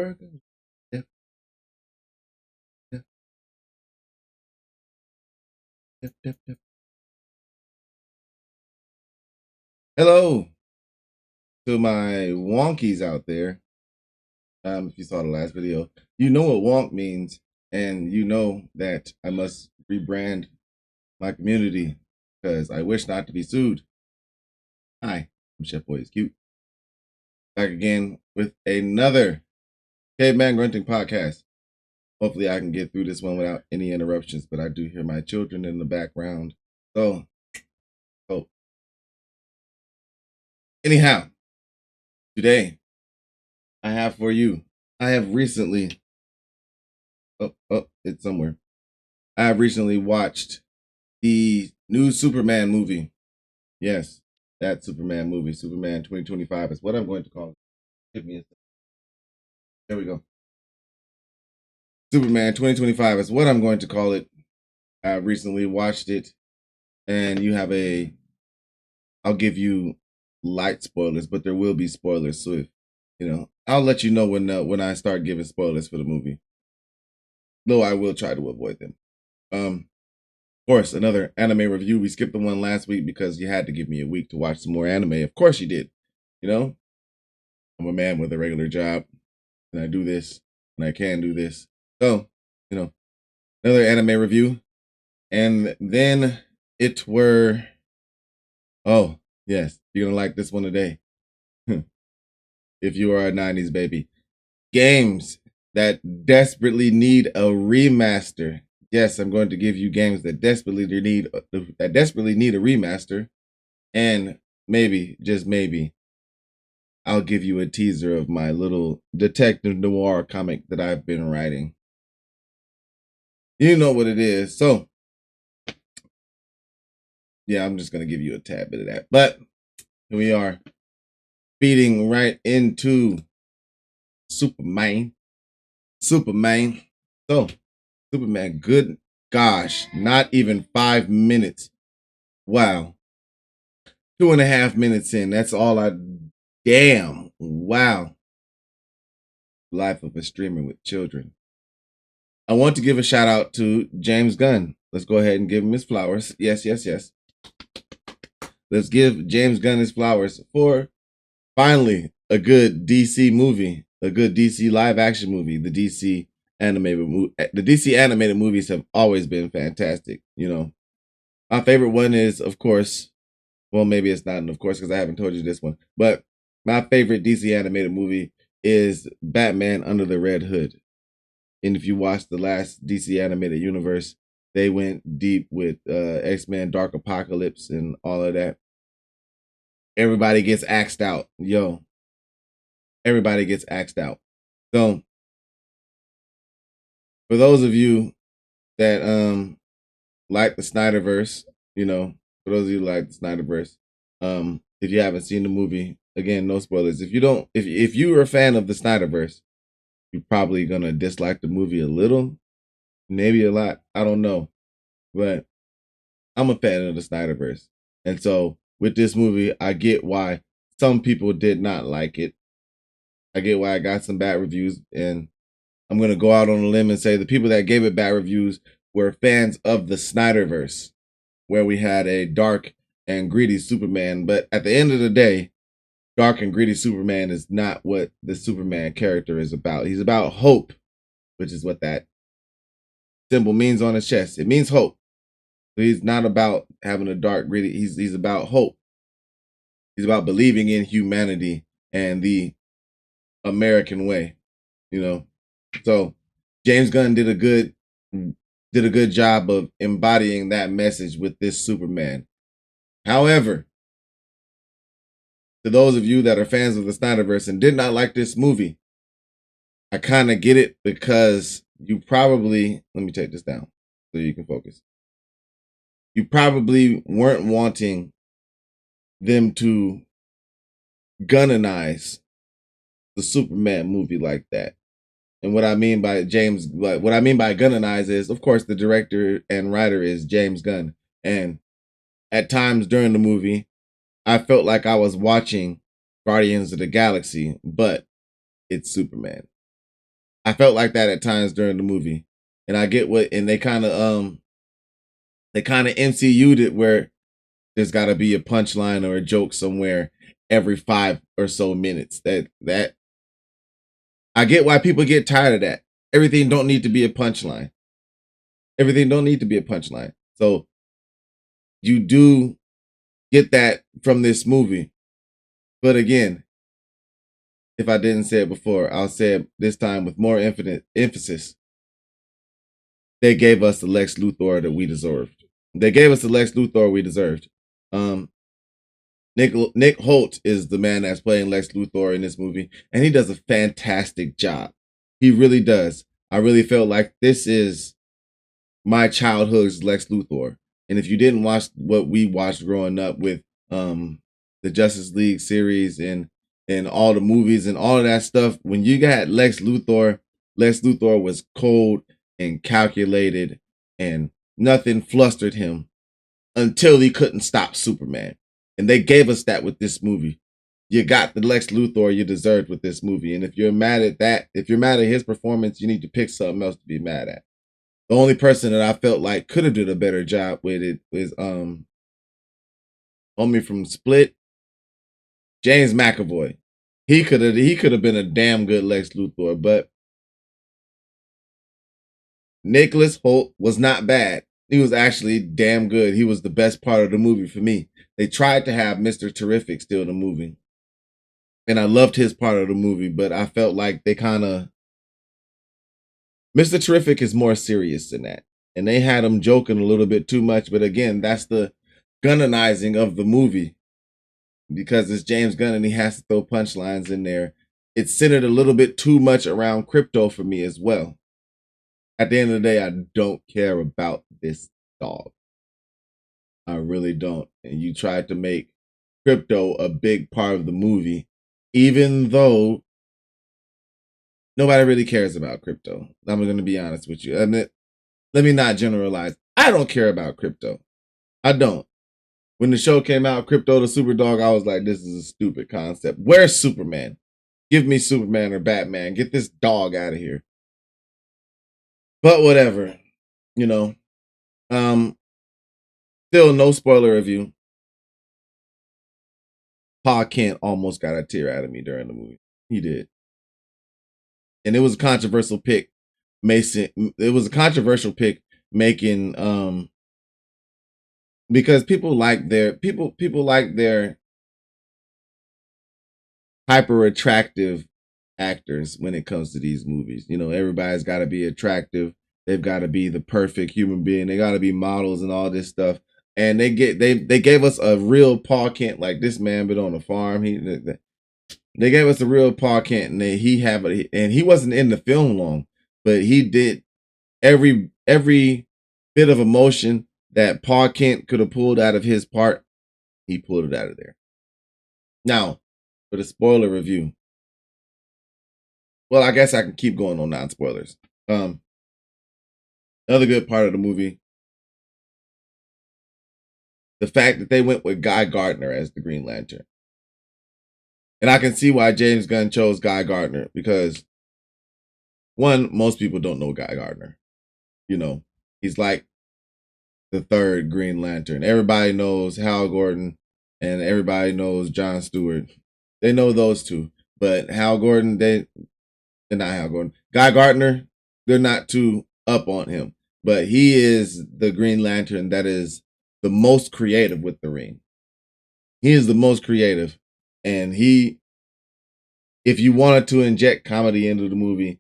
working. Yep, yep, yep. Hello to my wonkies out there. If you saw the last video, you know what wonk means, and you know that I must rebrand my community because I wish not to be sued. Hi, I'm Chef Boy is Cute. Back again with another Caveman Grunting podcast. Hopefully I can get through this one without any interruptions, but I do hear my children in the background. So anyhow, today I have for you, I have recently, it's somewhere. I have recently watched the new Superman movie. Yes, that Superman movie, Superman 2025 is what I'm going to call it. Give me a second. There we go. Superman 2025 is what I'm going to call it. I recently watched it, and I'll give you light spoilers, but there will be spoilers. So I'll let you know when I start giving spoilers for the movie. Though I will try to avoid them. Of course, another anime review. We skipped the one last week because you had to give me a week to watch some more anime. Of course you did. I'm a man with a regular job, and I do this, and I can do this. So, another anime review. And then it were, oh, yes, you're going to like this one today. If you are a 90s baby. Games that desperately need a remaster. Yes, I'm going to give you games that desperately need a remaster, and maybe, just maybe, I'll give you a teaser of my little detective noir comic that I've been writing. You know what it is. So, yeah, I'm just going to give you a tad bit of that. But here we are, feeding right into Superman. So, Superman, good gosh, not even 5 minutes. Wow. 2.5 minutes in. That's all damn. Wow. Life of a streamer with children. I want to give a shout out to James Gunn. Let's go ahead and give him his flowers. Yes. Let's give James Gunn his flowers for finally a good DC movie, a good DC live action movie. The DC animated movies have always been fantastic. My favorite one is, of course, well, maybe it's not, of course, because I haven't told you this one, but my favorite DC animated movie is Batman Under the Red Hood. And if you watch the last DC animated universe, they went deep with X-Men Dark Apocalypse and all of that. Everybody gets axed out. Everybody gets axed out. So, for those of you that like the Snyderverse, for those of you who like the Snyderverse, if you haven't seen the movie, again, no spoilers. If you're a fan of the Snyderverse, you're probably gonna dislike the movie a little, maybe a lot. I don't know, but I'm a fan of the Snyderverse, and so with this movie, I get why some people did not like it. I get why I got some bad reviews, and I'm gonna go out on a limb and say the people that gave it bad reviews were fans of the Snyderverse, where we had a dark and greedy Superman. But at the end of the day, dark and greedy Superman is not what the Superman character is about. He's about hope, which is what that symbol means on his chest. It means hope. So he's not about having a dark, greedy. He's about hope. He's about believing in humanity and the American way. So James Gunn did a good job of embodying that message with this Superman. However, to those of you that are fans of the Snyderverse and did not like this movie, I kind of get it, because you probably, let me take this down so you can focus. You probably weren't wanting them to Gunnanize the Superman movie like that. And what I mean by Gunnanize is, of course, the director and writer is James Gunn. And at times during the movie, I felt like I was watching Guardians of the Galaxy, but it's Superman. I felt like that at times during the movie, and I get what, and they kind of MCU'd it where there's got to be a punchline or a joke somewhere every 5 or so minutes. That I get why people get tired of that. Everything don't need to be a punchline. Everything don't need to be a punchline. So you do get that from this movie. But again, if I didn't say it before, I'll say it this time with more infinite emphasis. They gave us the Lex Luthor that we deserved. They gave us the Lex Luthor we deserved. Um, Nick Holt is the man that's playing Lex Luthor in this movie, and he does a fantastic job. He really does. I really felt like this is my childhood's Lex Luthor. And if you didn't watch what we watched growing up with the Justice League series and all the movies and all of that stuff, when you got Lex Luthor was cold and calculated, and nothing flustered him until he couldn't stop Superman. And they gave us that with this movie. You got the Lex Luthor you deserved with this movie. And if you're mad at that, if you're mad at his performance, you need to pick something else to be mad at. The only person that I felt like could have did a better job with it was homie from Split, James McAvoy. He could have been a damn good Lex Luthor, but Nicholas Holt was not bad. He was actually damn good. He was the best part of the movie for me. They tried to have Mr. Terrific still the movie. And I loved his part of the movie, but I felt like they kind of Mr. Terrific is more serious than that. And they had him joking a little bit too much, but again, that's the Gunnanizing of the movie because it's James Gunn and he has to throw punchlines in there. It's centered a little bit too much around crypto for me as well. At the end of the day, I don't care about this dog. I really don't. And you tried to make crypto a big part of the movie, even though nobody really cares about crypto. I'm going to be honest with you. Let me not generalize. I don't care about crypto. I don't. When the show came out, Crypto the Superdog, I was like, this is a stupid concept. Where's Superman? Give me Superman or Batman. Get this dog out of here. But whatever. You know. Still no spoiler review. Pa Kent almost got a tear out of me during the movie. He did. And it was a controversial pick. It was a controversial pick making because people like their hyper attractive actors when it comes to these movies. You know, everybody's got to be attractive. They've got to be the perfect human being. They got to be models and all this stuff. And they gave us a real Paul Kent, like this man been on a farm. They gave us a real Paul Kent, and he wasn't in the film long, but he did every bit of emotion that Paul Kent could have pulled out of his part. He pulled it out of there. Now, for the spoiler review. Well, I guess I can keep going on non-spoilers. Another good part of the movie, the fact that they went with Guy Gardner as the Green Lantern. And I can see why James Gunn chose Guy Gardner because, one, most people don't know Guy Gardner. You know, he's like the third Green Lantern. Everybody knows Hal Gordon and everybody knows John Stewart. They know those two. But Hal Gordon, they're not Hal Gordon. Guy Gardner, they're not too up on him. But he is the Green Lantern that is the most creative with the ring. He is the most creative. And if you wanted to inject comedy into the movie,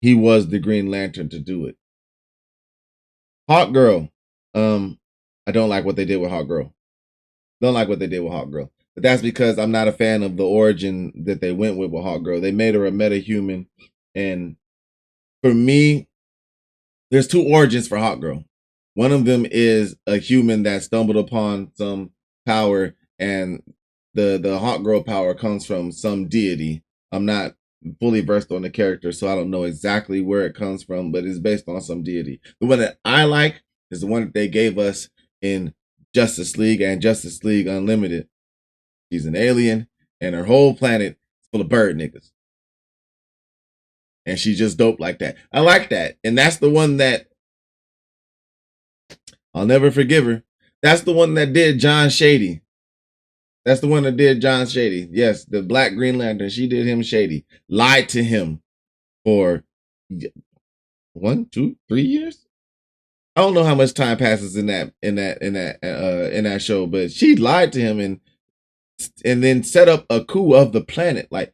he was the Green Lantern to do it. Hawk Girl. I don't like what they did with Hawk Girl. Don't like what they did with Hawk Girl. But that's because I'm not a fan of the origin that they went with Hawk Girl. They made her a metahuman. And for me, there's two origins for Hawk Girl. One of them is a human that stumbled upon some power, and the Hawk Girl power comes from some deity. I'm not fully versed on the character, so I don't know exactly where it comes from, but it's based on some deity. The one that I like is the one that they gave us in Justice League and Justice League Unlimited. She's an alien, and her whole planet is full of bird niggas. and she's just dope like that. I like that, and that's the one that I'll never forgive her. That's the one that did John shady. That's the one that did John shady. Yes, the Black Green Lantern. She did him shady. Lied to him for 1, 2, 3 years. I don't know how much time passes in that show, but she lied to him and then set up a coup of the planet. Like,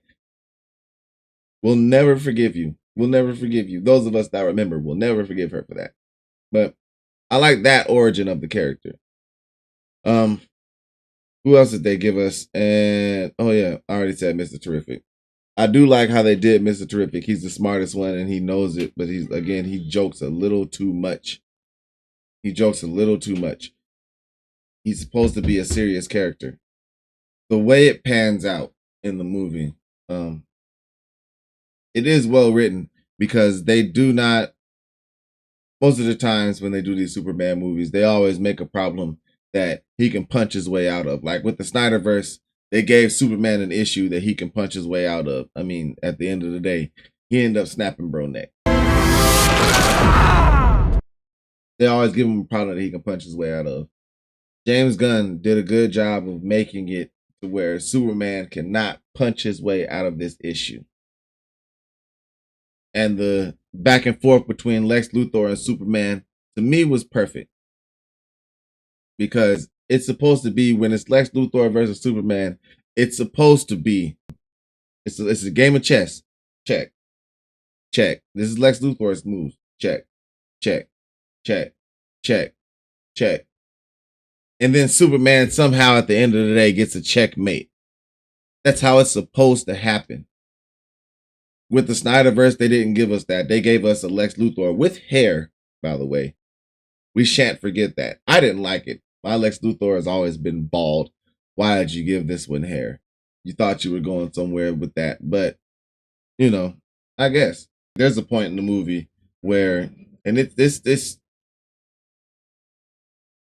we'll never forgive you. We'll never forgive you. Those of us that remember will never forgive her for that. But I like that origin of the character. Who else did they give us? And oh yeah, I already said Mr. Terrific. I do like how they did Mr. Terrific. He's the smartest one and he knows it, but he jokes a little too much. He jokes a little too much. He's supposed to be a serious character. The way it pans out in the movie, it is well written because they do not, most of the times when they do these Superman movies, they always make a problem that he can punch his way out of. Like with the Snyderverse, they gave Superman an issue that he can punch his way out of. I mean, at the end of the day, he ended up snapping bro neck. They always give him a problem that he can punch his way out of. James Gunn did a good job of making it to where Superman cannot punch his way out of this issue. And the back and forth between Lex Luthor and Superman, to me, was perfect. Because it's supposed to be, when it's Lex Luthor versus Superman, it's supposed to be, it's a game of chess. Check. Check. This is Lex Luthor's moves. Check. Check. Check. Check. Check. And then Superman somehow at the end of the day gets a checkmate. That's how it's supposed to happen. With the Snyderverse, they didn't give us that. They gave us a Lex Luthor with hair, by the way. We shan't forget that. I didn't like it. My Lex Luthor has always been bald. Why did you give this one hair? You thought you were going somewhere with that. But, you know, I guess. There's a point in the movie where, and this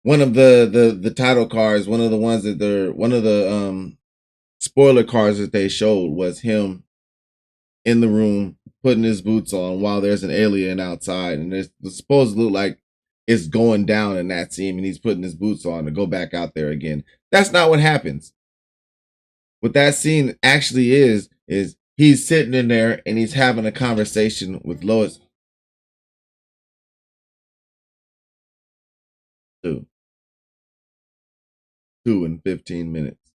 one of the title cards, one of the spoiler cards that they showed was him in the room putting his boots on while there's an alien outside, and it's supposed to look like it's going down in that scene, and he's putting his boots on to go back out there again. That's not what happens. What that scene actually is he's sitting in there and he's having a conversation with Lois. 2 and 15 minutes.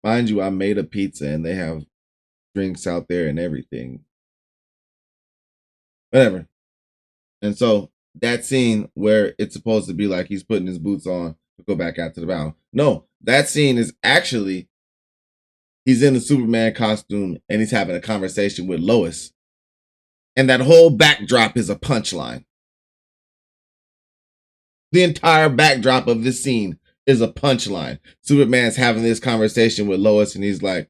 Mind you, I made a pizza and they have drinks out there and everything. Whatever. And so that scene where it's supposed to be like he's putting his boots on to go back out to the battle. No, that scene is actually he's in the Superman costume and he's having a conversation with Lois. And that whole backdrop is a punchline. The entire backdrop of this scene is a punchline. Superman's having this conversation with Lois and he's like,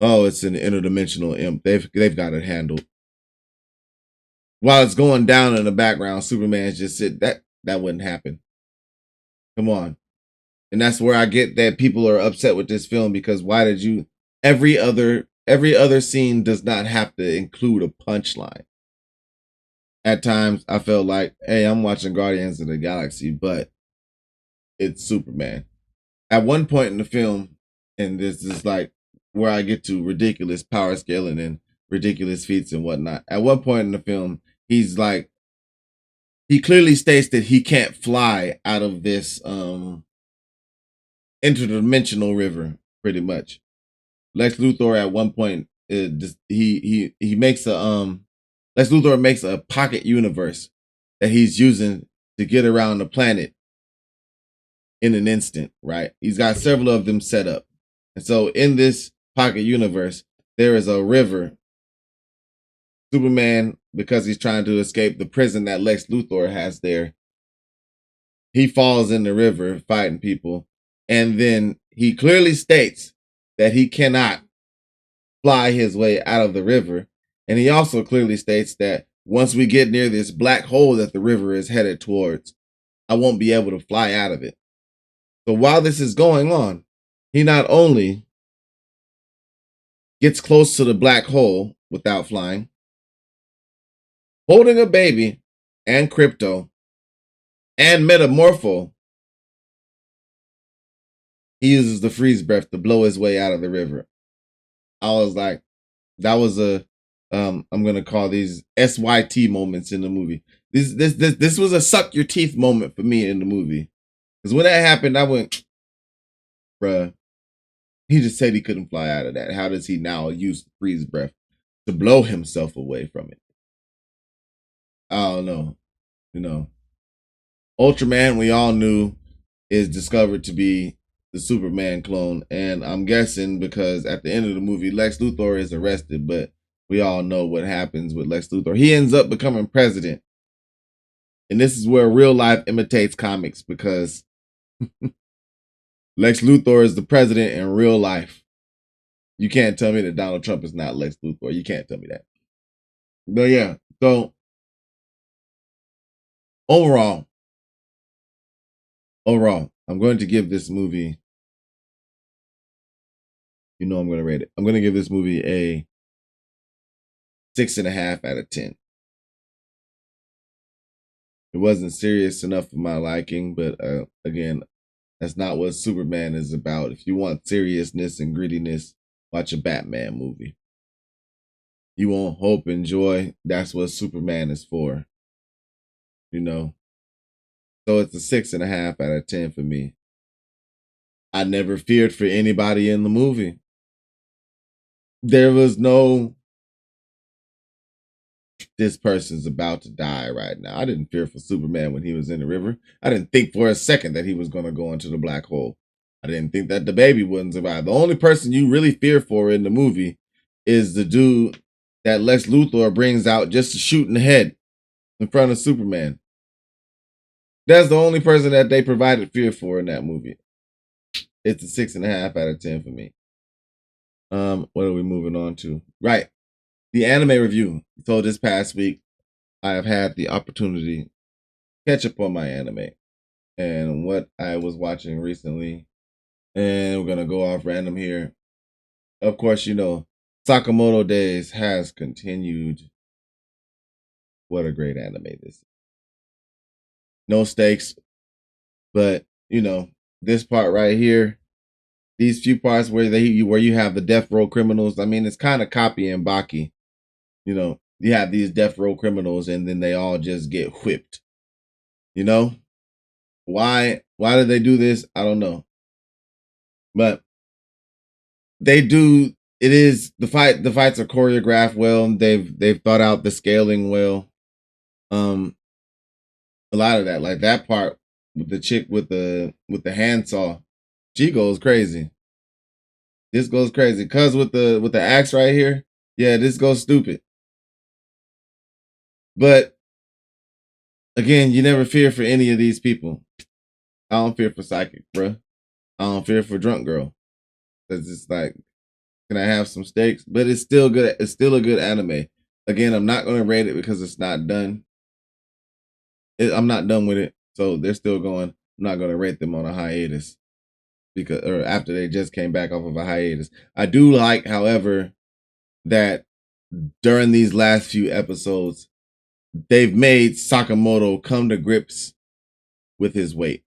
oh, it's an interdimensional imp. They've got it handled. While it's going down in the background, Superman's just sit. That wouldn't happen. Come on. And that's where I get that people are upset with this film, because why did you every other scene does not have to include a punchline. At times I felt like, hey, I'm watching Guardians of the Galaxy, but it's Superman. At one point in the film, and this is like where I get to ridiculous power scaling and ridiculous feats and whatnot. At one point in the film, he's like, he clearly states that he can't fly out of this interdimensional river, pretty much. Lex Luthor at one point, he makes a Lex Luthor makes a pocket universe that he's using to get around the planet in an instant, right? He's got several of them set up. And so in this pocket universe, there is a river. Superman, because he's trying to escape the prison that Lex Luthor has there, he falls in the river fighting people. And then he clearly states that he cannot fly his way out of the river. And he also clearly states that once we get near this black hole that the river is headed towards, I won't be able to fly out of it. So while this is going on, he not only gets close to the black hole without flying, holding a baby, and crypto, and metamorpho. He uses the freeze breath to blow his way out of the river. I was like, that was a I'm gonna call these SYT moments in the movie. This was a suck your teeth moment for me in the movie. Because when that happened, I went, bruh, he just said he couldn't fly out of that. How does he now use the freeze breath to blow himself away from it? I don't know. You know, Ultraman, we all knew, is discovered to be the Superman clone. And I'm guessing because at the end of the movie, Lex Luthor is arrested, but we all know what happens with Lex Luthor. He ends up becoming president. And this is where real life imitates comics because Lex Luthor is the president in real life. You can't tell me that Donald Trump is not Lex Luthor. You can't tell me that. But yeah, so overall, I'm going to give this movie, I'm going to rate it. I'm going to give this movie a 6.5 out of 10. It wasn't serious enough for my liking, but again, that's not what Superman is about. If you want seriousness and grittiness, watch a Batman movie. You want hope and joy, that's what Superman is for. So it's a 6.5 out of 10 for me. I never feared for anybody in the movie. There was no, this person's about to die right now. I didn't fear for Superman when he was in the river. I didn't think for a second that he was going to go into the black hole. I didn't think that the baby wouldn't survive. The only person you really fear for in the movie is the dude that Lex Luthor brings out just to shoot in the head in front of Superman. That's the only person that they provided fear for in that movie. It's a 6.5 out of 10 for me. What are we moving on to? Right. The anime review. So this past week, I have had the opportunity to catch up on my anime and what I was watching recently. And we're going to go off random here. Of course, Sakamoto Days has continued. What a great anime this is. No stakes, but, this part right here, these few parts where you have the death row criminals, I mean, it's kind of copying Baki. You have these death row criminals and then they all just get whipped. Why did they do this? I don't know. But they do, it is the fights are choreographed well. They've thought out the scaling well. A lot of that, like that part with the chick with the handsaw, she goes crazy. This goes crazy. Cuz with the axe right here, yeah, this goes stupid. But again, you never fear for any of these people. I don't fear for Psychic, bruh. I don't fear for Drunk Girl. Cause it's like, can I have some stakes? But it's still good. It's still a good anime. Again, I'm not gonna rate it because it's not done. I'm not done with it, so they're still going. I'm not gonna rate them on a hiatus because, or after they just came back off of a hiatus. I do like, however, that during these last few episodes, they've made Sakamoto come to grips with his weight.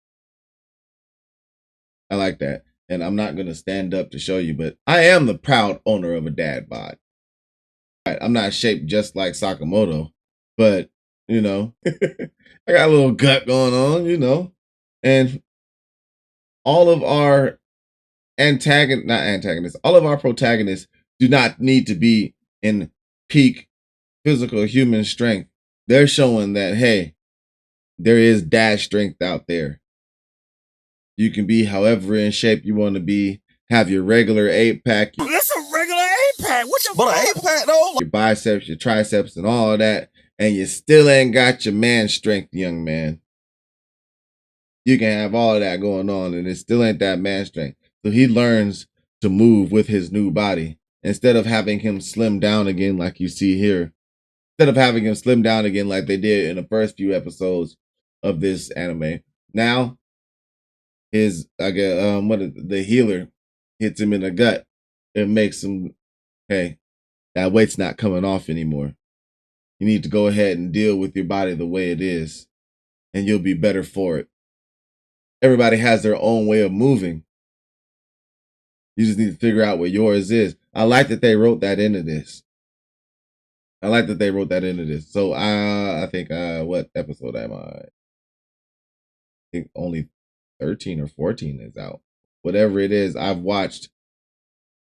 I like that. And I'm not going to stand up to show you, but I am the proud owner of a dad bod. I'm not shaped just like Sakamoto, but, I got a little gut going on, and all of our all of our protagonists do not need to be in peak physical human strength. They're showing that, hey, there is dad strength out there. You can be however in shape you want to be, have your regular 8-pack. That's a regular 8-pack. What the fuck? But an 8-pack though? Your biceps, your triceps, and all of that, and you still ain't got your man strength, young man. You can have all of that going on, and it still ain't that man strength. So he learns to move with his new body. Instead of having him slim down again like you see here, instead of having him slim down again like they did in the first few episodes of this anime, now his the healer hits him in the gut. It makes him, hey, That weight's not coming off anymore. You need to go ahead and deal with your body the way it is, and you'll be better for it. Everybody has their own way of moving. You just need to figure out what yours is. I like that they wrote that into this. So I think what episode am I? I think only 13 or 14 is out. Whatever it is, I've watched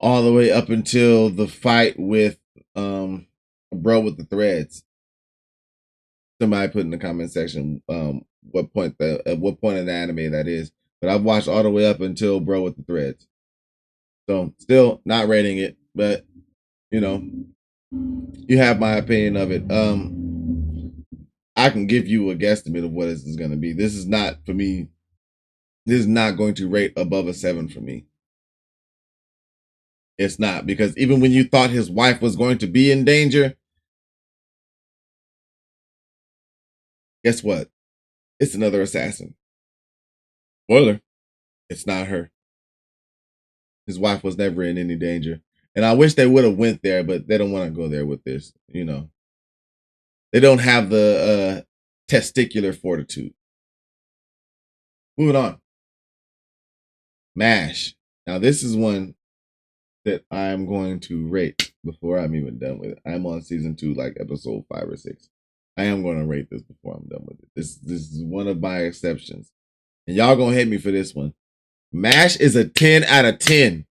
all the way up until the fight with bro with the threads. Somebody put in the comment section what point at what point in the anime that is. But I've watched all the way up until bro with the threads. So still not rating it, but you know, you have my opinion of it. I can give you a guesstimate of what this is going to be. This is not for me. This is not going to rate above a 7 for me. It's not, because even when you thought his wife was going to be in danger, guess what? It's another assassin. Spoiler, it's not her. His wife was never in any danger. And I wish they would have went there, but they don't want to go there with this, you know. They don't have the testicular fortitude. Moving on. MASH. Now this is one that I'm going to rate before I'm even done with it. I'm on season 2, like episode 5 or 6. I am going to rate this before I'm done with it. This is one of my exceptions. And y'all gonna hate me for this one. MASH is a 10 out of 10.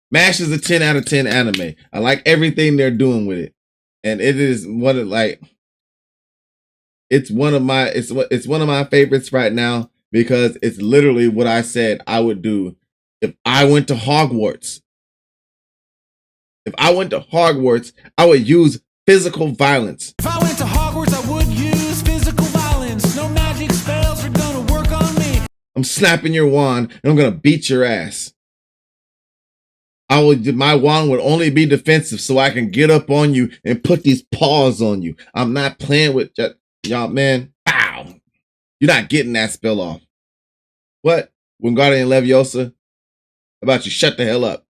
MASH is a 10 out of 10 anime. I like everything they're doing with it. And it is one of it's one of my favorites right now, because it's literally what I said I would do if I went to Hogwarts. If I went to Hogwarts, I would use physical violence. If I went to Hogwarts, I would use physical violence. No magic spells are gonna work on me. I'm snapping your wand and I'm gonna beat your ass. My wand would only be defensive so I can get up on you and put these paws on you. I'm not playing with y'all, man. Pow! You're not getting that spell off. What? Wingardium Leviosa? How about you shut the hell up?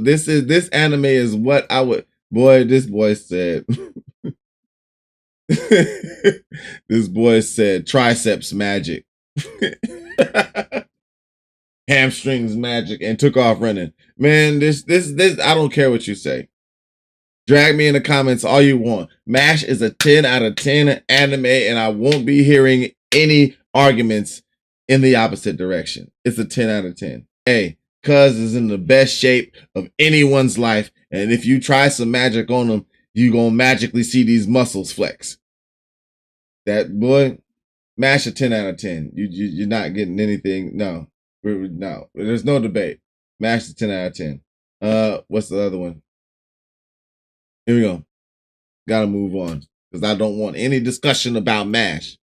This anime is what I would. Boy, this boy said. This boy said triceps magic. Hamstrings magic, and took off running. Man, this I don't care what you say. Drag me in the comments all you want. MASH is a 10 out of 10 anime, and I won't be hearing any arguments in the opposite direction. It's a 10 out of 10. Hey, Cuz is in the best shape of anyone's life, and if you try some magic on him, you gonna magically see these muscles flex. That boy, MASH a 10 out of 10. You're not getting anything. No, there's no debate. MASH is 10 out of 10. What's the other one? Here we go. Gotta move on, because I don't want any discussion about MASH.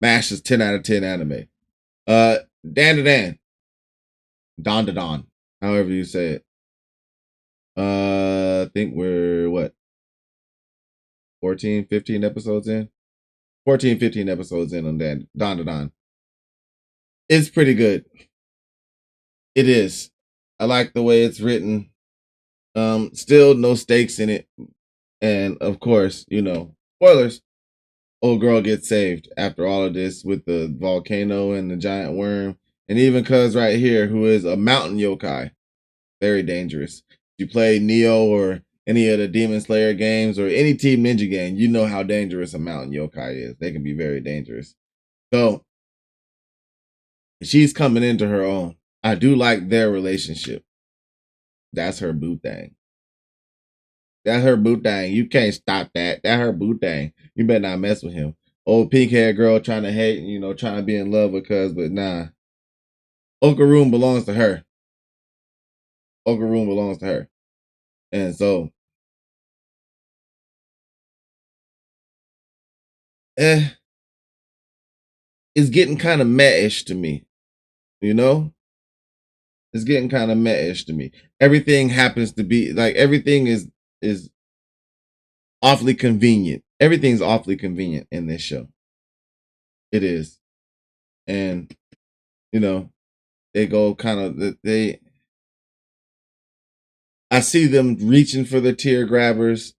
MASH is 10 out of 10 anime. Dan to Dan. Don to Don. However you say it. I think we're what? 14, 15 episodes in? 14, 15 episodes in on Don to Don. It's pretty good. It is. I like the way it's written. Still no stakes in it. And of course, you know, spoilers. Old girl gets saved after all of this with the volcano and the giant worm. And even Cuz right here, who is a mountain yokai. Very dangerous. If you play Neo or any of the Demon Slayer games or any Team Ninja game, you know how dangerous a mountain yokai is. They can be very dangerous. So she's coming into her own. I do like their relationship. That's her boo thing. That's her boo thing. You can't stop that. That's her boo thing. You better not mess with him. Old pink haired girl trying to hate, you know, trying to be in love with Cuz, but nah. Okaroon belongs to her. Okaroon belongs to her. And so, it's getting kind of meh-ish to me. You know? It's getting kind of meh-ish to me. Everything happens to be like everything is awfully convenient. Everything's awfully convenient in this show. It is. And you know, they go kind of they. I see them reaching for the tear grabbers.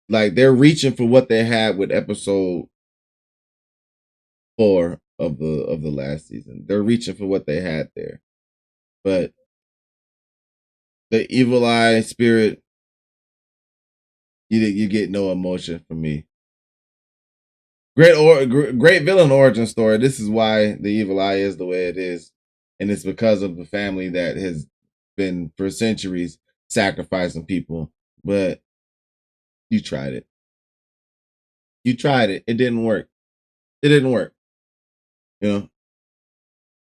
Like they're reaching for what they had with episode 4 of the last season. They're reaching for what they had there. But the evil eye spirit, you get no emotion from me. Great villain origin story. This is why the evil eye is the way it is, and it's because of the family that has been for centuries sacrificing people. But you tried it. You tried it. It didn't work. It didn't work. You know,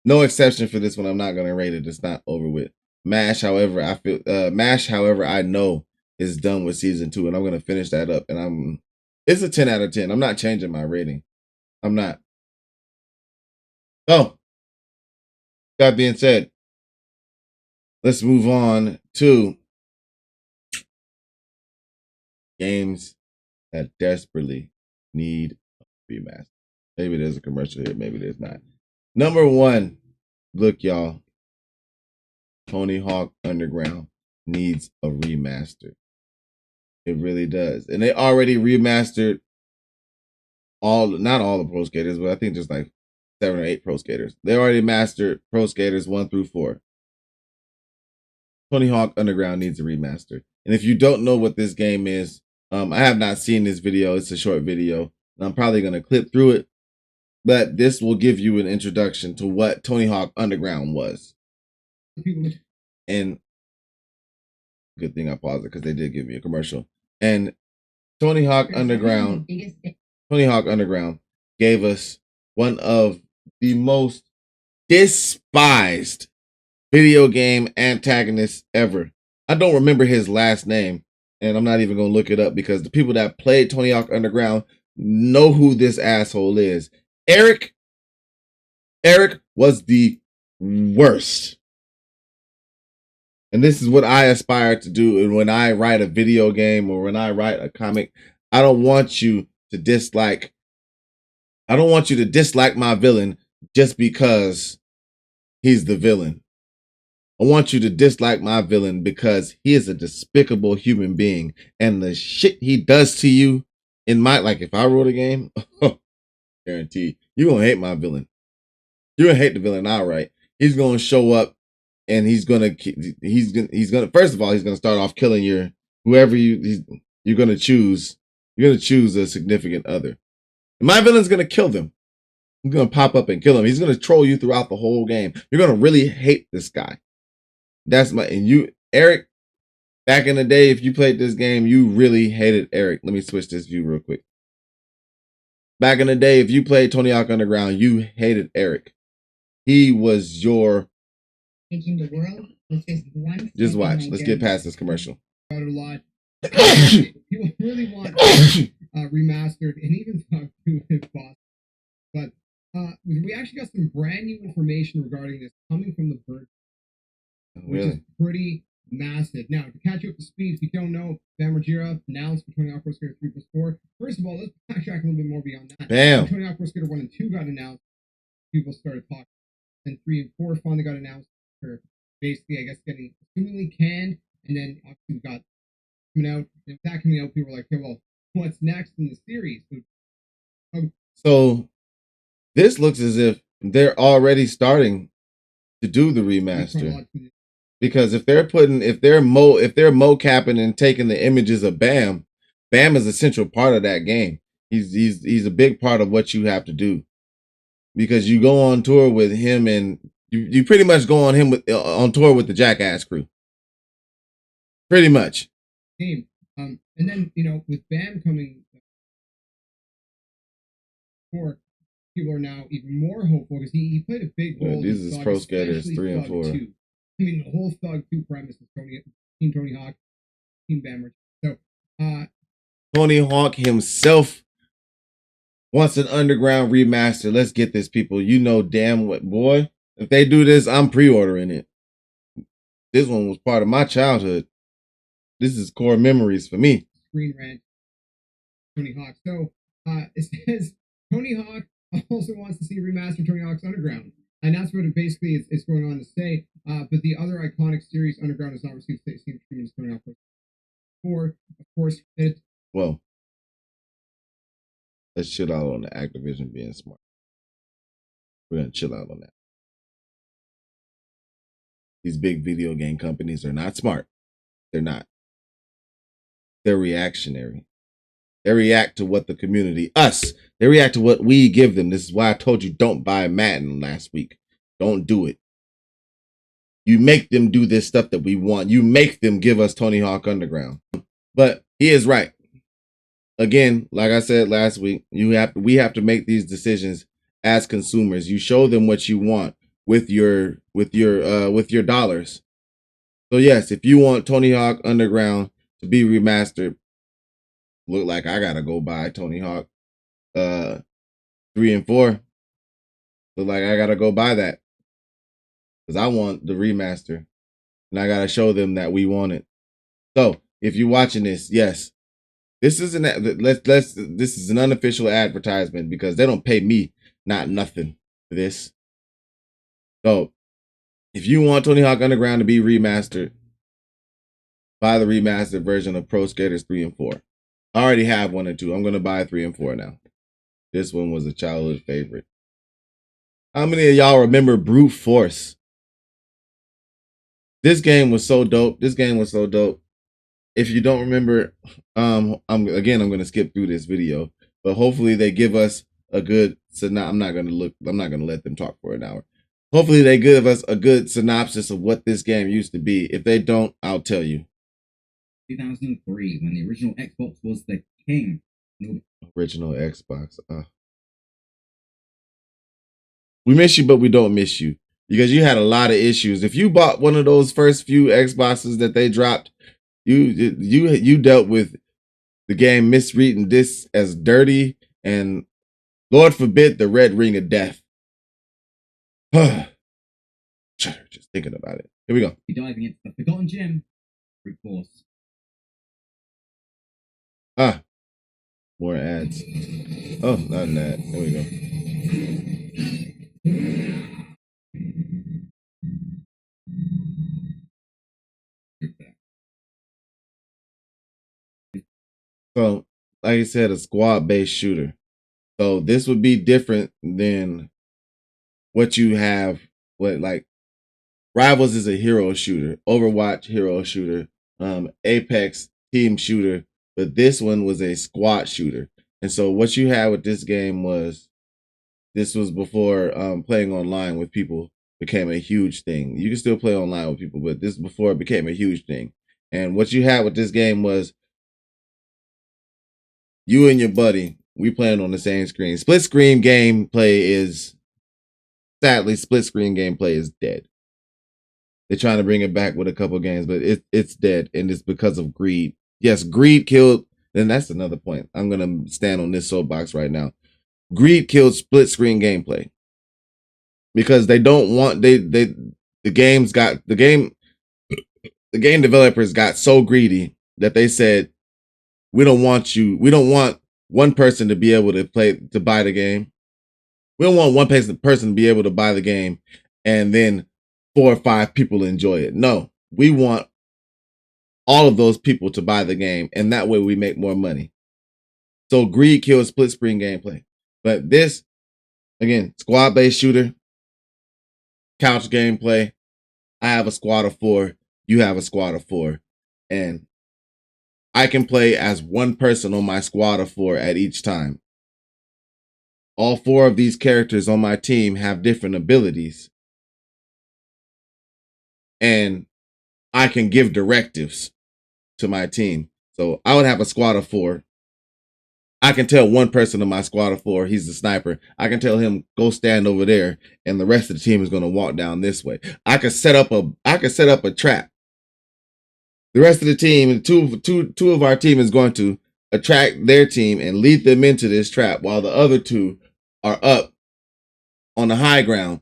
no exception for this one. I'm not gonna rate it. It's not over with. Mash, however, I know is done with season 2, and I'm gonna finish that up. And it's a 10 out of 10. I'm not changing my rating. I'm not. Oh, that being said, let's move on to games that desperately need a remaster. Maybe there's a commercial here, maybe there's not. Number 1, look, y'all. Tony Hawk Underground needs a remaster. It really does. And they already remastered not all the Pro Skaters, but I think there's like 7 or 8 Pro Skaters. They already mastered Pro Skaters 1 through 4. Tony Hawk Underground needs a remaster. And if you don't know what this game is, I have not seen this video. It's a short video, and I'm probably going to clip through it. But this will give you an introduction to what Tony Hawk Underground was. And good thing I paused it because they did give me a commercial. And Tony Hawk Underground gave us one of the most despised video game antagonists ever. I don't remember his last name, and I'm not even going to look it up because the people that played Tony Hawk Underground know who this asshole is. Eric was the worst. And this is what I aspire to do. And when I write a video game or when I write a comic, I don't want you to dislike my villain just because he's the villain. I want you to dislike my villain because he is a despicable human being. And the shit he does to you like if I wrote a game, guarantee you're going to hate my villain. You're going to hate the villain I write. He's going to show up and he's gonna first of all, he's gonna start off killing you're gonna choose a significant other. And my villain's gonna kill them. He's gonna pop up and kill him. He's gonna troll you throughout the whole game. You're gonna really hate this guy. Eric, back in the day, if you played this game, you really hated Eric. Let me switch this view real quick. Back in the day, if you played Tony Hawk Underground, you hated Eric. He was your Making the world was just watch. Let's get past this commercial. A lot. People really want remastered and even talk to if possible. But we actually got some brand new information regarding this coming from the Bird, which is pretty massive. Now, to catch you up to speed, if you don't know, Bam Margera announced for Tony Hawk Pro Skater 3+4. First of all, let's backtrack a little bit more beyond that. Bam. Tony Hawk Pro Skater 1 and 2 got announced. People started talking. And 3 and 4 finally got announced. For basically, I guess, getting assumingly canned, and then obviously we got coming out. And with that coming out, people were like, "Okay, well, what's next in the series?" So this looks as if they're already starting to do the remaster, because if they're mocapping and taking the images of Bam is a central part of that game. He's a big part of what you have to do, because you go on tour with him and. You pretty much go on tour with the Jackass crew. Pretty much. And then, with Bam coming forward, people are now even more hopeful because he played a big role. These is Pro Skaters 3 and 4. 2. I mean, the whole Thug 2 premise is Team Tony Hawk, Team Bam. So, Tony Hawk himself wants an Underground remaster. Let's get this, people. You know damn what, boy. If they do this, I'm pre-ordering it. This one was part of my childhood. This is core memories for me. Screen Rant, Tony Hawk. So it says Tony Hawk also wants to see remastered Tony Hawk's Underground. And that's what it basically is going on to say. But the other iconic series, Underground, has not received same treatment as coming out for, of course, it. Well, let's chill out on the Activision being smart. We're gonna chill out on that. These big video game companies are not smart. They're not. They're reactionary. They react to what the community, us, they react to what we give them. This is why I told you don't buy Madden last week. Don't do it. You make them do this stuff that we want. You make them give us Tony Hawk Underground. But he is right. Again, like I said last week, we have to make these decisions as consumers. You show them what you want with your dollars. So yes, if you want Tony Hawk Underground to be remastered, look like I gotta go buy Tony Hawk 3 and 4. Look like I gotta go buy that. Because I want the remaster. And I gotta show them that we want it. So if you're watching this, yes. This is this is an unofficial advertisement because they don't pay me not nothing for this. So if you want Tony Hawk Underground to be remastered, buy the remastered version of Pro Skaters 3 and 4. I already have 1 and 2. I'm gonna buy 3 and 4 now. This one was a childhood favorite. How many of y'all remember Brute Force? This game was so dope. This game was so dope. If you don't remember, I'm gonna skip through this video, but hopefully they give us a good. So now I'm not gonna let them talk for an hour. Hopefully they give us a good synopsis of what this game used to be. If they don't, I'll tell you. 2003, when the original Xbox was the king. Original Xbox. We miss you, but we don't miss you because you had a lot of issues. If you bought one of those first few Xboxes that they dropped, you dealt with the game misreading this as dirty, and Lord forbid the red ring of death. Just thinking about it. Here we go. Be diving into the Forgotten Gem. Brute Force. More ads. Oh, not an ad. There we go. So, like I said, a squad-based shooter. So this would be different than what you have. What like Rivals is a hero shooter, Overwatch hero shooter, Apex team shooter, but this one was a squad shooter. And so what you had with this game was, this was before playing online with people became a huge thing. You can still play online with people, but this is before it became a huge thing. And what you had with this game was you and your buddy, we playing on the same screen. Split screen gameplay is, sadly, split screen gameplay is dead. They're trying to bring it back with a couple games, but it's dead, and it's because of greed. Yes, greed killed, and that's another point. I'm gonna stand on this soapbox right now. Greed killed split screen gameplay because they don't want the game developers got so greedy that they said, we don't want one person to be able to buy the game. We don't want one person to be able to buy the game and then 4 or 5 people enjoy it. No, we want all of those people to buy the game, and that way we make more money. So greed kills split screen gameplay. But this, again, squad-based shooter, couch gameplay. I have a squad of 4. You have a squad of 4. And I can play as one person on my squad of 4 at each time. All 4 of these characters on my team have different abilities. And I can give directives to my team. So I would have a squad of 4. I can tell one person in my squad of 4, he's the sniper. I can tell him, go stand over there, and the rest of the team is going to walk down this way. I could set up a trap. The rest of the team, two of our team is going to attract their team and lead them into this trap, while the other 2 are up on the high ground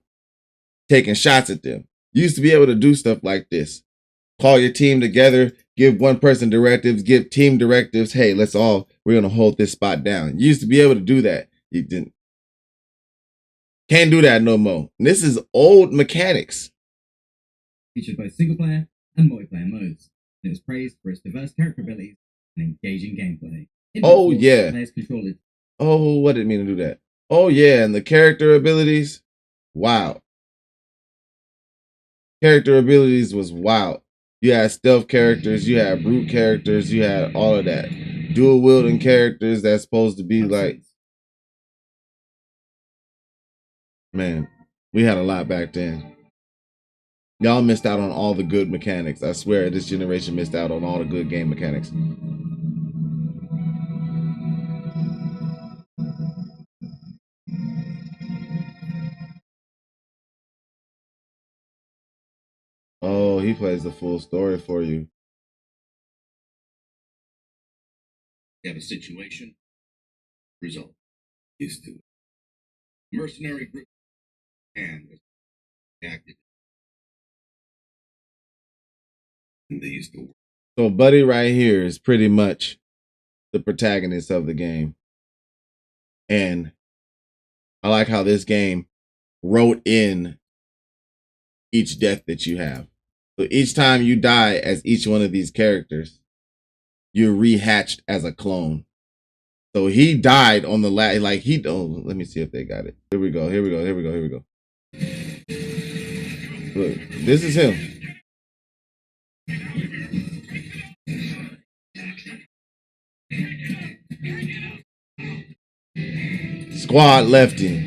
taking shots at them. You used to be able to do stuff like this. Call your team together, give one person directives, give team directives. Hey, we're going to hold this spot down. You used to be able to do that. You didn't. Can't do that no more. And this is old mechanics. Featured both single player and multiplayer modes. And it was praised for its diverse character abilities and engaging gameplay. Oh, yeah. Players controllers. Oh, what did it mean to do that? Oh, yeah. And the character abilities, wow. Character abilities was wild. You had stealth characters, you had brute characters, you had all of that. Dual wielding characters that's supposed to be like, man, we had a lot back then. Y'all missed out on all the good mechanics. I swear this generation missed out on all the good game mechanics. Oh, he plays the full story for you. You have a situation, result. Used to. Mercenary group and active. And they used to work. So Buddy right here is pretty much the protagonist of the game. And I like how this game wrote in each death that you have. So each time you die as each one of these characters, you're rehatched as a clone. So he died on the last, like he, oh, let me see if they got it. Here we go, here we go, here we go, here we go. Look, this is him. Squad left him.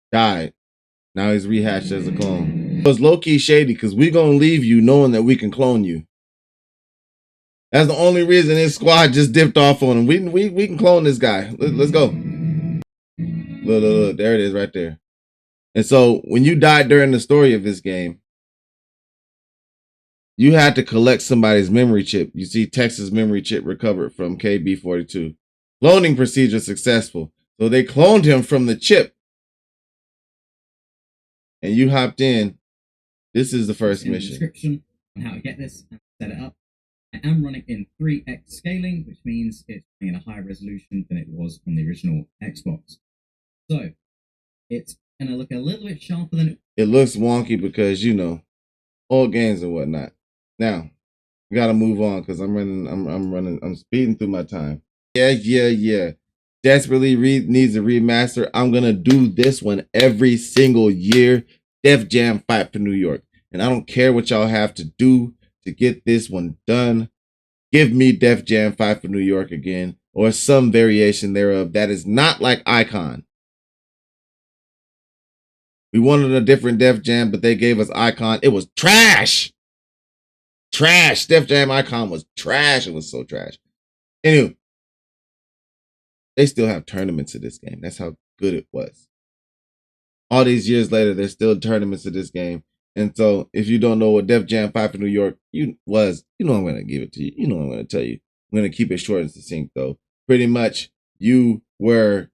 Died. Now he's rehatched as a clone. It was low-key shady because we gonna leave you knowing that we can clone you. That's the only reason his squad just dipped off on him. We can clone this guy. Let's go. Look, there it is right there. And so when you died during the story of this game, you had to collect somebody's memory chip. You see Texas memory chip recovered from KB42. Cloning procedure successful. So they cloned him from the chip. And you hopped in. This is the first mission. Description on how to get this and set it up. I am running in 3x scaling, which means it's running in a higher resolution than it was on the original Xbox. So it's going to look a little bit sharper than it looks wonky because, you know, old games and whatnot. Now, we got to move on because I'm speeding through my time. Yeah. Desperately needs a remaster. I'm going to do this one every single year. Def Jam Fight for New York. And I don't care what y'all have to do to get this one done. Give me Def Jam Fight for New York again, or some variation thereof that is not like Icon. We wanted a different Def Jam, but they gave us Icon. It was trash. Trash. Def Jam Icon was trash. It was so trash. Anyway, they still have tournaments of this game. That's how good it was. All these years later, there's still tournaments of this game. And so if you don't know what Def Jam 5 for New York was, you know I'm going to give it to you. You know I'm going to tell you. I'm going to keep it short and succinct, though. Pretty much, you were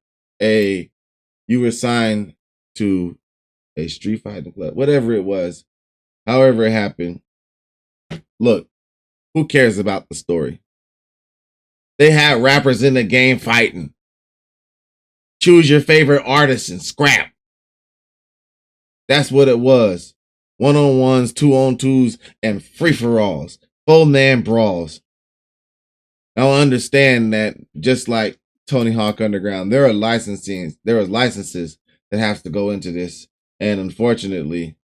signed to a street fighting club, whatever it was, however it happened. Look, who cares about the story? They had rappers in the game fighting. Choose your favorite artist and scrap. That's what it was. 1-on-1s, 2-on-2s, and free-for-alls. 4-man brawls. Now understand that just like Tony Hawk Underground, there are licenses that have to go into this. And unfortunately,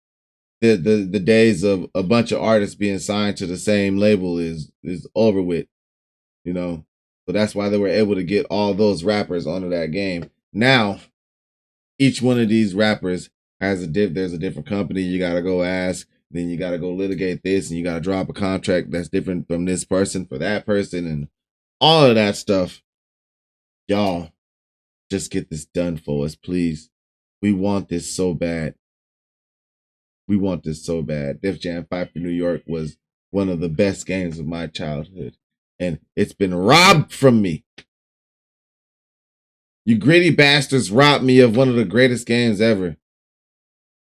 the days of a bunch of artists being signed to the same label is over with. You know? So that's why they were able to get all those rappers onto that game. Now, each one of these rappers has there's a different company you gotta go ask, then you gotta go litigate this, and you gotta drop a contract that's different from this person for that person, and all of that stuff. Y'all, just get this done for us, please. We want this so bad. We want this so bad. Def Jam 5 for New York was one of the best games of my childhood, and it's been robbed from me. You gritty bastards robbed me of one of the greatest games ever.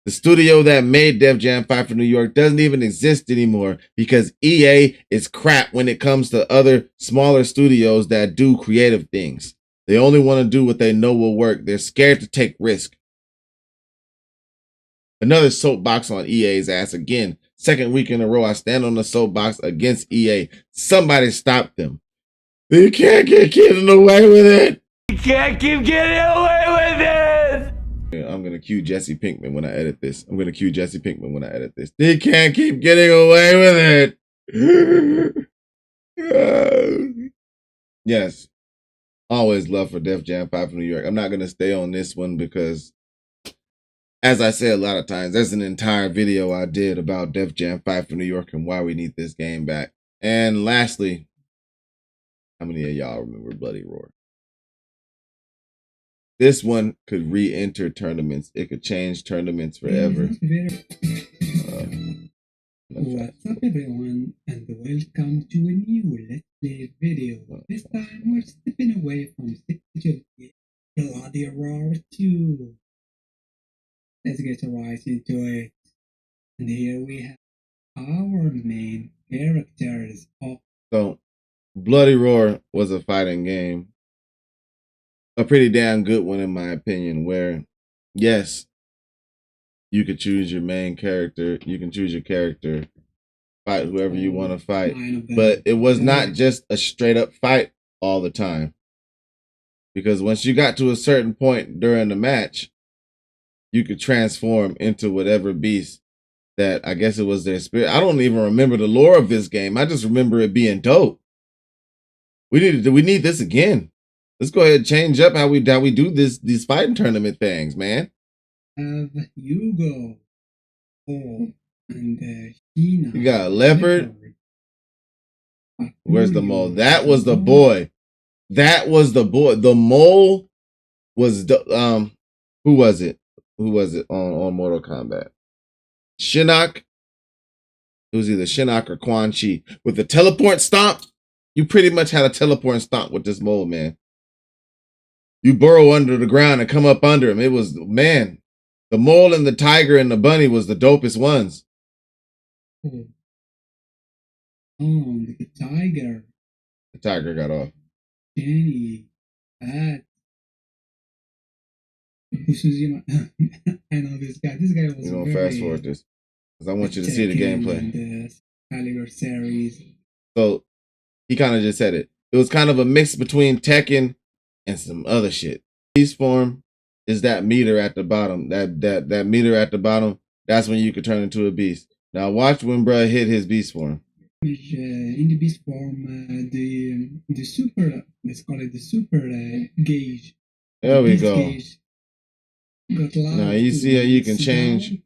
The studio that made Def Jam 5 for New York doesn't even exist anymore because EA is crap when it comes to other smaller studios that do creative things. They only want to do what they know will work. They're scared to take risk. Another soapbox on EA's ass again. Second week in a row, I stand on the soapbox against EA. Somebody stop them. They can't get getting away with it. You can't keep getting away with it! I'm going to cue Jesse Pinkman when I edit this. They can't keep getting away with it. Yes. Always love for Def Jam 5 from New York. I'm not going to stay on this one because, as I say a lot of times, there's an entire video I did about Def Jam 5 from New York and why we need this game back. And lastly, how many of y'all remember Bloody Roar? This one could re-enter tournaments. It could change tournaments forever. What's up everyone, and welcome to a new Let's Play video. This time we're stepping away from Stage of Bloody Roar 2. Let's get right into it. And here we have our main characters. So, Bloody Roar was a fighting game. A pretty damn good one in my opinion, where, yes, you could choose your main character. You can choose your character, fight whoever you want to fight. But it was not just a straight up fight all the time. Because once you got to a certain point during the match, you could transform into whatever beast that I guess it was their spirit. I don't even remember the lore of this game. I just remember it being dope. We need this again. Let's go ahead and change up how we do these fighting tournament things, man. Hugo, and Sheena. You got a leopard. Where's the mole? That was the boy. The mole was who was it? Who was it on Mortal Kombat? Shinnok. It was either Shinnok or Quan Chi. With the teleport stomp, you pretty much had a teleport stomp with this mole, man. You burrow under the ground and come up under him. It was, man, the mole and the tiger and the bunny was the dopest ones. Oh, the tiger. The tiger got off. Jenny. That. This is, I know this guy. This guy was. We're gonna fast forward this because I want you to see the gameplay. And Caliber series. So he kind of just said it. It was kind of a mix between Tekken and some other shit. Beast form is that meter at the bottom. That meter at the bottom. That's when you could turn into a beast. Now watch when bruh hit his beast form. In the beast form, the super. Let's call it the super gauge. There we go. Gauge got loud. Now you see how you can change.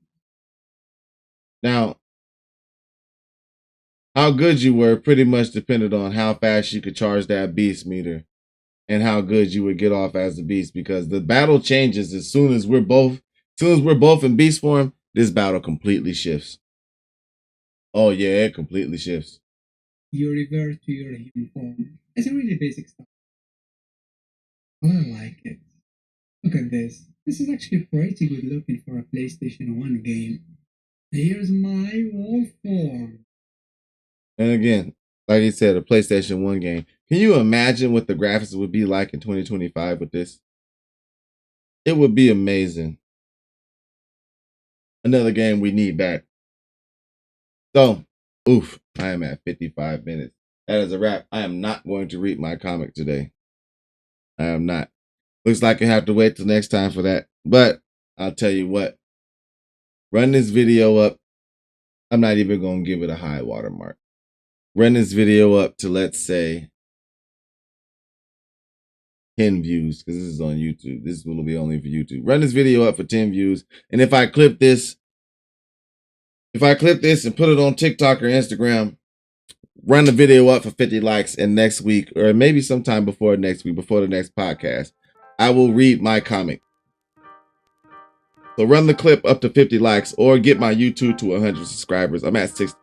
Now, how good you were pretty much depended on how fast you could charge that beast meter and how good you would get off as the beast, because the battle changes as soon as we're both in beast form. This battle completely shifts. Oh yeah, it completely shifts. You revert to your human form. It's a really basic stuff. I like it. Look at this. This is actually pretty good looking for a PlayStation 1 game. Here's my wolf form. And again, like he said, a PlayStation 1 game. Can you imagine what the graphics would be like in 2025 with this? It would be amazing. Another game we need back. So, oof, I am at 55 minutes. That is a wrap. I am not going to read my comic today. I am not. Looks like I have to wait till next time for that. But I'll tell you what. Run this video up. I'm not even going to give it a high watermark. Run this video up to, let's say, 10 views, because this is on YouTube. This will be only for YouTube. Run this video up for 10 views. And if I clip this and put it on TikTok or Instagram, run the video up for 50 likes, and next week, or maybe sometime before next week, before the next podcast, I will read my comic. So run the clip up to 50 likes or get my YouTube to 100 subscribers. I'm at 60.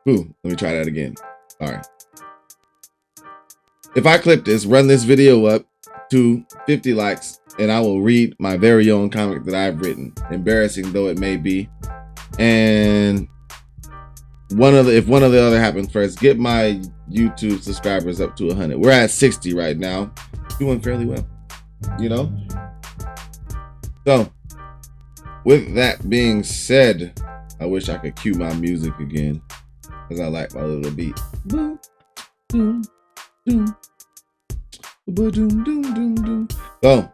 Ooh, let me try that again. All right. If I clip this, run this video up to 50 likes, and I will read my very own comic that I've written, embarrassing though it may be. And if one or the other happens first, get my YouTube subscribers up to 100. We're at 60 right now, doing fairly well, you know. So, with that being said, I wish I could cue my music again, because I like my little beat. Boom, boom, boom. So,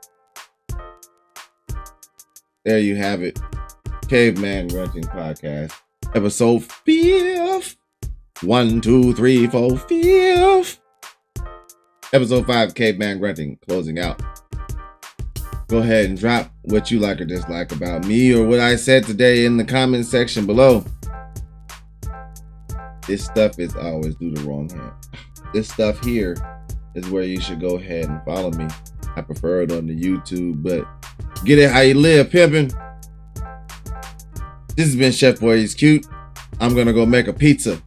there you have it. Caveman Grunting Podcast, episode 5th. 1, 2, 3, 4, 5th. Episode 5, Caveman Grunting, closing out. Go ahead and drop what you like or dislike about me or what I said today in the comment section below. This stuff is always do the wrong hand. This stuff here is where you should go ahead and follow me. I prefer it on the YouTube, but get it how you live, pimpin'. This has been Chef Boy He's Cute. I'm gonna go make a pizza.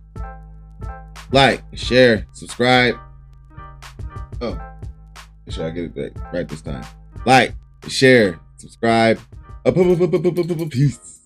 Like, share, subscribe. Oh, make sure I get it right this time. Like, share, subscribe. Peace.